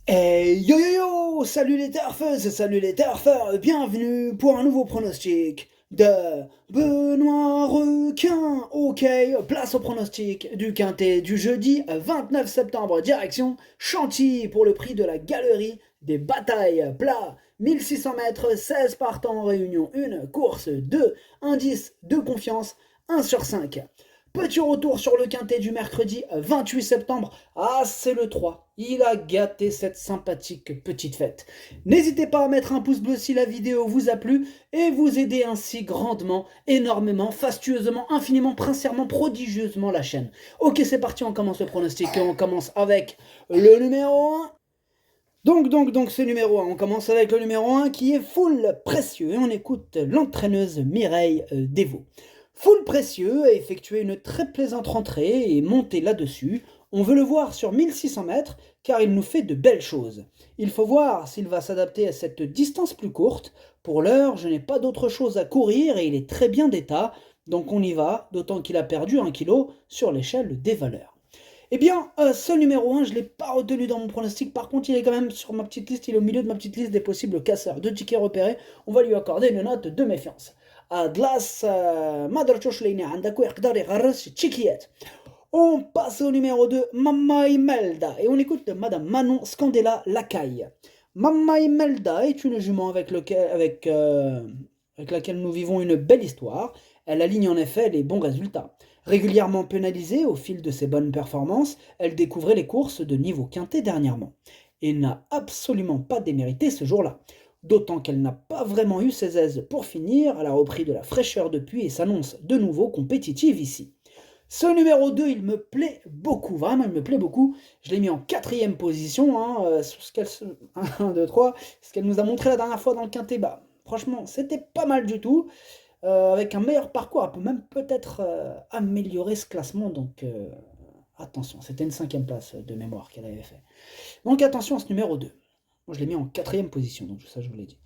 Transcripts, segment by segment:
Yo yo yo, salut les turfeuses, salut les turfeurs, bienvenue pour un nouveau pronostic de Benoît Requin. Ok, place au pronostic du quintet du jeudi 29 septembre, direction Chantilly pour le prix de la galerie des batailles plat. 1600 mètres, 16 partants en réunion, une course, 2 indices de confiance, 1 sur 5. Petit retour sur le quintet du mercredi 28 septembre. Ah, c'est le 3. Il a gâté cette sympathique petite fête. N'hésitez pas à mettre un pouce bleu si la vidéo vous a plu et vous aider ainsi grandement, énormément, fastueusement, infiniment, princièrement, prodigieusement la chaîne. Ok, c'est parti, on commence le pronostic et on commence avec le numéro 1. Donc, ce numéro 1, on commence avec le numéro 1 qui est full précieux et on écoute l'entraîneuse Mireille Devaux. Full précieux a effectué une très plaisante rentrée et monté là-dessus. On veut le voir sur 1600 mètres car il nous fait de belles choses. Il faut voir s'il va s'adapter à cette distance plus courte. Pour l'heure, je n'ai pas d'autre chose à courir et il est très bien d'état, donc on y va, d'autant qu'il a perdu 1 kg sur l'échelle des valeurs. Eh bien, ce numéro 1, je ne l'ai pas retenu dans mon pronostic. Par contre, il est quand même sur ma petite liste. Il est au milieu de ma petite liste des possibles casseurs de tickets repérés. On va lui accorder une note de méfiance. Adlas, Madarchoshleine, Andako, Ekdar, Raras, Chikiet. On passe au numéro 2, Mama Imelda. Et on écoute Madame Manon Scandella Lacaille. Mama Imelda est une jument avec laquelle nous vivons une belle histoire. Elle aligne en effet les bons résultats. Régulièrement pénalisée au fil de ses bonnes performances, elle découvrait les courses de niveau quintet dernièrement. Et n'a absolument pas démérité ce jour-là. D'autant qu'elle n'a pas vraiment eu ses aises pour finir, elle a repris de la fraîcheur depuis et s'annonce de nouveau compétitive ici. Ce numéro 2, il me plaît beaucoup, vraiment il me plaît beaucoup. Je l'ai mis en 4e position, sur ce qu'elle 1, 2, 3, ce qu'elle nous a montré la dernière fois dans le quintet. Bah, franchement, c'était pas mal du tout. Avec un meilleur parcours, elle peut même peut-être améliorer ce classement. Donc attention, c'était une 5e place de mémoire qu'elle avait fait. Donc attention à ce numéro 2. Moi je l'ai mis en 4e position, donc ça je vous l'ai dit.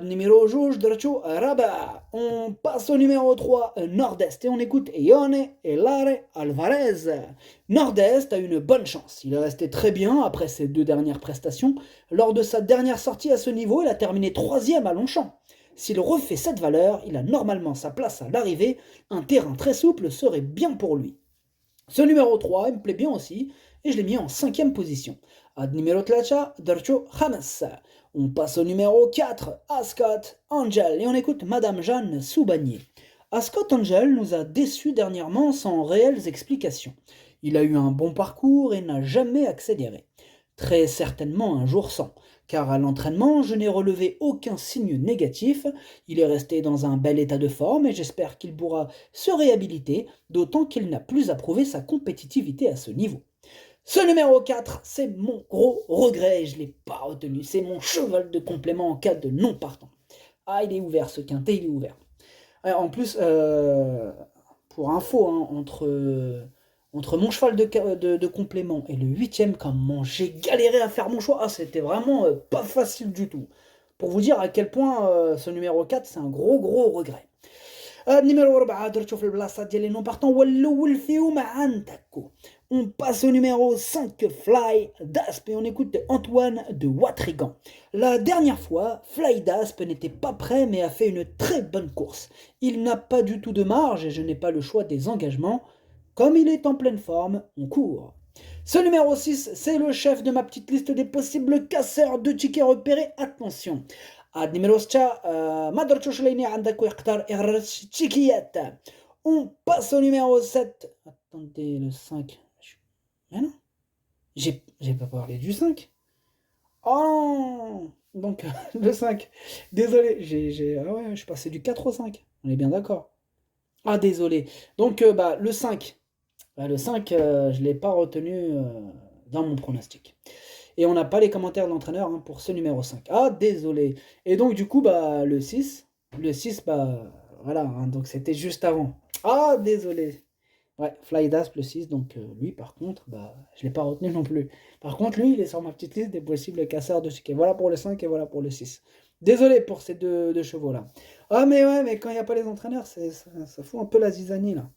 Numéro rouge, Dracho, Rabat. On passe au numéro 3, Nord-Est, et on écoute Ione Elare Alvarez. Nord-Est a une bonne chance. Il est resté très bien après ses 2 dernières prestations. Lors de sa dernière sortie à ce niveau, il a terminé 3e à Longchamp. S'il refait cette valeur, il a normalement sa place à l'arrivée. Un terrain très souple serait bien pour lui. Ce numéro 3, il me plaît bien aussi, et je l'ai mis en 5e position. Ad numéro 3, Darcho Hamas. On passe au numéro 4, Ascot Angel, et on écoute Madame Jeanne Soubanier. Ascot Angel nous a déçus dernièrement sans réelles explications. Il a eu un bon parcours et n'a jamais accéléré. Très certainement un jour sans, car à l'entraînement, je n'ai relevé aucun signe négatif. Il est resté dans un bel état de forme et j'espère qu'il pourra se réhabiliter, d'autant qu'il n'a plus à prouver sa compétitivité à ce niveau. Ce numéro 4, c'est mon gros regret, je ne l'ai pas retenu. C'est mon cheval de complément en cas de non partant. Ah, il est ouvert ce quintet, il est ouvert. En plus, pour info, hein, entre mon cheval de complément et le 8e, comment j'ai galéré à faire mon choix. Ah, c'était vraiment pas facile du tout. Pour vous dire à quel point ce numéro 4, c'est un gros regret. Numéro 4, درتو في البلاصه ديال لي نون بارتون هو الاول فيهم عندكو. On passe au numéro 5, Fly Dasp, et on écoute Antoine de Watrigan. La dernière fois, Fly Dasp n'était pas prêt mais a fait une très bonne course. Il n'a pas du tout de marge et je n'ai pas le choix des engagements. Comme il est en pleine forme, on court. Ce numéro 6, c'est le chef de ma petite liste des possibles casseurs de tickets repérés. Attention. Ad numéro 6, on passe au numéro 7. Attendez, le 5. Mais non, j'ai pas parlé du 5. Oh non. Donc, le 5. Désolé, ah ouais, je suis passé du 4 au 5. On est bien d'accord. Ah, désolé. Donc, le 5. Le 5, je ne l'ai pas retenu dans mon pronostic. Et on n'a pas les commentaires de l'entraîneur pour ce numéro 5. Ah, désolé. Et donc, du coup, le 6. Le 6, voilà. Donc, c'était juste avant. Ah, désolé. Ouais, Flydasp le 6, donc lui par contre, je ne l'ai pas retenu non plus. Par contre, lui, il est sur ma petite liste des possibles casseurs de tickets. Voilà pour le 5 et voilà pour le 6. Désolé pour ces deux chevaux-là. Ah mais ouais, mais quand il n'y a pas les entraîneurs, ça fout un peu la zizanie là.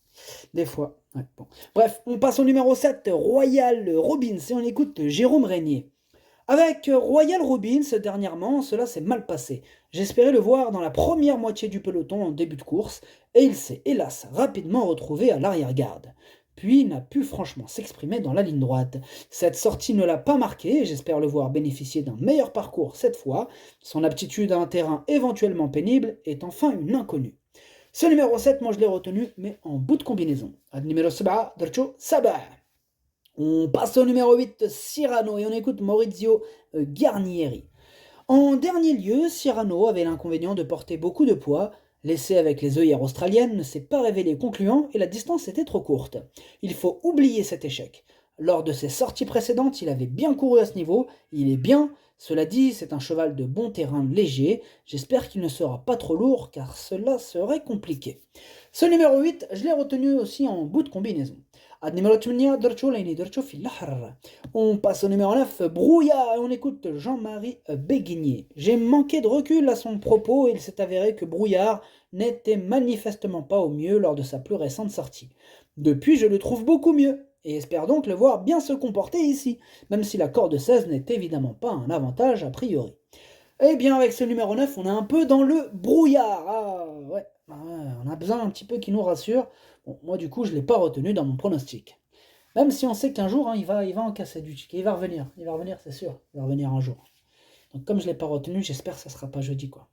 Des fois. Ouais, bon. Bref, on passe au numéro 7, Royal Robbins, et on écoute Jérôme Régnier. Avec Royal Robbins, dernièrement, cela s'est mal passé. J'espérais le voir dans la première moitié du peloton en début de course, et il s'est hélas rapidement retrouvé à l'arrière-garde. Puis n'a pu franchement s'exprimer dans la ligne droite. Cette sortie ne l'a pas marqué, et j'espère le voir bénéficier d'un meilleur parcours cette fois. Son aptitude à un terrain éventuellement pénible est enfin une inconnue. Ce numéro 7, moi je l'ai retenu, mais en bout de combinaison. Ad numéro 7, Dercho Sabah. On passe au numéro 8, Cyrano, et on écoute Maurizio Garnieri. En dernier lieu, Cyrano avait l'inconvénient de porter beaucoup de poids. L'essai avec les œillères australiennes ne s'est pas révélé concluant et la distance était trop courte. Il faut oublier cet échec. Lors de ses sorties précédentes, il avait bien couru à ce niveau, il est bien. Cela dit, c'est un cheval de bon terrain léger. J'espère qu'il ne sera pas trop lourd car cela serait compliqué. Ce numéro 8, je l'ai retenu aussi en bout de combinaison. Ad numéro 8, Dercho Laini Dercho Filahar. On passe au numéro 9, Brouillard, et on écoute Jean-Marie Béguigné. J'ai manqué de recul à son propos et il s'est avéré que Brouillard n'était manifestement pas au mieux lors de sa plus récente sortie. Depuis, je le trouve beaucoup mieux et espère donc le voir bien se comporter ici, même si la corde 16 n'est évidemment pas un avantage a priori. Eh bien, avec ce numéro 9, on est un peu dans le brouillard. On a besoin un petit peu qui nous rassure. Bon, moi, du coup, je ne l'ai pas retenu dans mon pronostic. Même si on sait qu'un jour, il va en casser du chic. Il va revenir, c'est sûr. Il va revenir un jour. Donc, comme je ne l'ai pas retenu, j'espère que ça ne sera pas jeudi, quoi.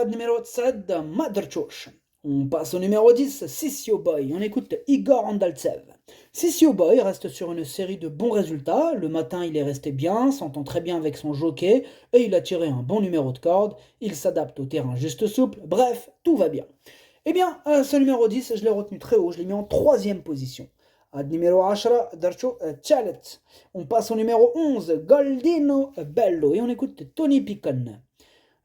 Numéro 7, Madrchosh. On passe au numéro 10, Sissio Boy. On écoute Igor Andaltsev. Sissio Boy reste sur une série de bons résultats. Le matin, il est resté bien, s'entend très bien avec son jockey et il a tiré un bon numéro de corde. Il s'adapte au terrain juste souple. Bref, tout va bien. Eh bien, ce numéro 10, je l'ai retenu très haut. Je l'ai mis en 3e position. Ad numéro 10, Darcho Chalet. On passe au numéro 11, Goldino Bello. Et on écoute Tony Picon.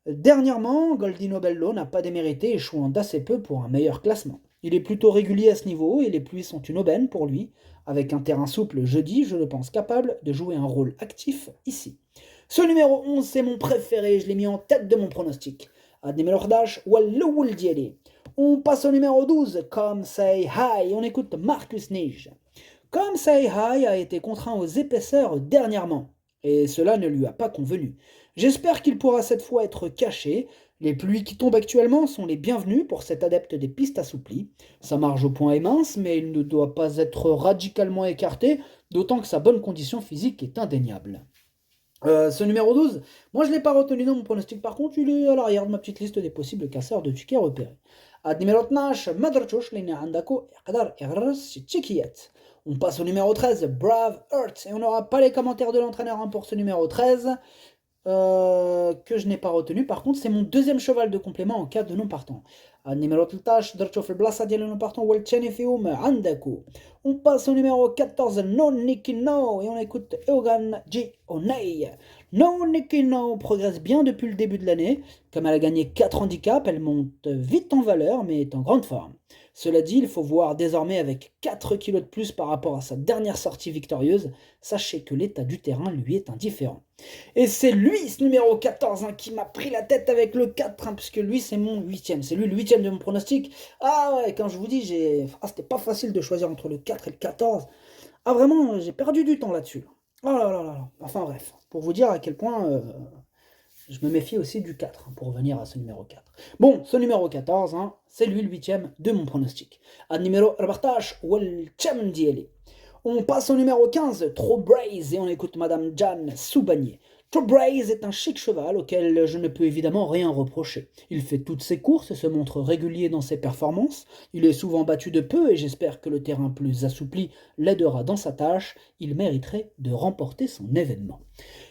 Dernièrement, Goldino Bello n'a pas démérité, échouant d'assez peu pour un meilleur classement. Il est plutôt régulier à ce niveau et les pluies sont une aubaine pour lui. Avec un terrain souple jeudi, je le pense capable de jouer un rôle actif ici. Ce numéro 11, c'est mon préféré, je l'ai mis en tête de mon pronostic. Ad numéro 11, Walloul Dieli. On passe au numéro 12, Come Say Hi, on écoute Marcus Nige. Come Say Hi a été contraint aux épaisseurs dernièrement, et cela ne lui a pas convenu. J'espère qu'il pourra cette fois être caché. Les pluies qui tombent actuellement sont les bienvenues pour cet adepte des pistes assouplies. Sa marge au point est mince, mais il ne doit pas être radicalement écarté, d'autant que sa bonne condition physique est indéniable. Ce numéro 12, moi je ne l'ai pas retenu dans mon pronostic, par contre il est à l'arrière de ma petite liste des possibles casseurs de tickets repérés. Ad numéro 12, Madrchosh Lina Andako Yaqdar Erras Tchikiyet. On passe au numéro 13, Brave Earth, et on n'aura pas les commentaires de l'entraîneur pour ce numéro 13. Que je n'ai pas retenu. Par contre, c'est mon deuxième cheval de complément en cas de non partant. Numéro 13, Derchof Blassa Dial non partant, Welchenefeum Andako. On passe au numéro 14, No Nicky No, et on écoute Eogan G. Onei. No Nicky No progresse bien depuis le début de l'année. Comme elle a gagné 4 handicaps, elle monte vite en valeur, mais est en grande forme. Cela dit, il faut voir désormais avec 4 kilos de plus par rapport à sa dernière sortie victorieuse. Sachez que l'état du terrain lui est indifférent. Et c'est lui, ce numéro 14, qui m'a pris la tête avec le 4, puisque lui, c'est mon 8e. C'est lui le 8e de mon pronostic. Ah ouais, quand je vous dis, c'était pas facile de choisir entre le 4 et le 14. Ah vraiment, j'ai perdu du temps là-dessus. Oh là là là. Enfin bref, pour vous dire à quel point je me méfie aussi du 4, pour revenir à ce numéro 4. Bon, ce numéro 14, c'est lui le 8e de mon pronostic. Ad numéro repartage, Welchem Dieli. On passe au numéro 15, Trobraze, et on écoute Madame Jeanne Soubanier. Trobraze est un chic cheval auquel je ne peux évidemment rien reprocher. Il fait toutes ses courses et se montre régulier dans ses performances. Il est souvent battu de peu et j'espère que le terrain plus assoupli l'aidera dans sa tâche. Il mériterait de remporter son événement.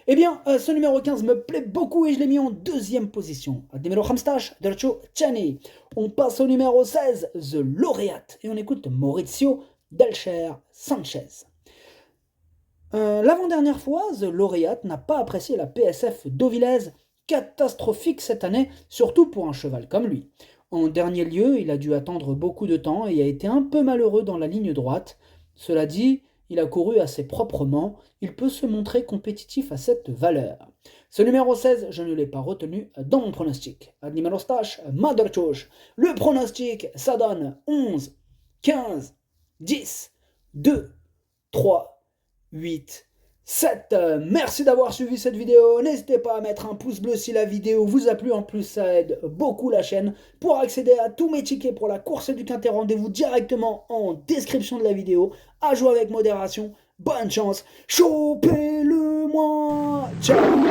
Eh bien, ce numéro 15 me plaît beaucoup et je l'ai mis en 2e position. Numéro Hamstash, Dercho Chani. On passe au numéro 16, The Laureate, et on écoute Maurizio Delcher Sanchez. L'avant-dernière fois, The Laureate n'a pas apprécié la PSF d'Auvilez, catastrophique cette année, surtout pour un cheval comme lui. En dernier lieu, il a dû attendre beaucoup de temps et a été un peu malheureux dans la ligne droite. Cela dit, il a couru assez proprement, il peut se montrer compétitif à cette valeur. Ce numéro 16, je ne l'ai pas retenu dans mon pronostic. Numéro stash, Madrchosh. Le pronostic, ça donne 11, 15, 10, 2, 3, 8, 7. Merci d'avoir suivi cette vidéo. N'hésitez pas à mettre un pouce bleu si la vidéo vous a plu. En plus, ça aide beaucoup la chaîne. Pour accéder à tous mes tickets pour la course du Quintet, rendez-vous directement en description de la vidéo. À jouer avec modération. Bonne chance. Chopez-le moi. Ciao.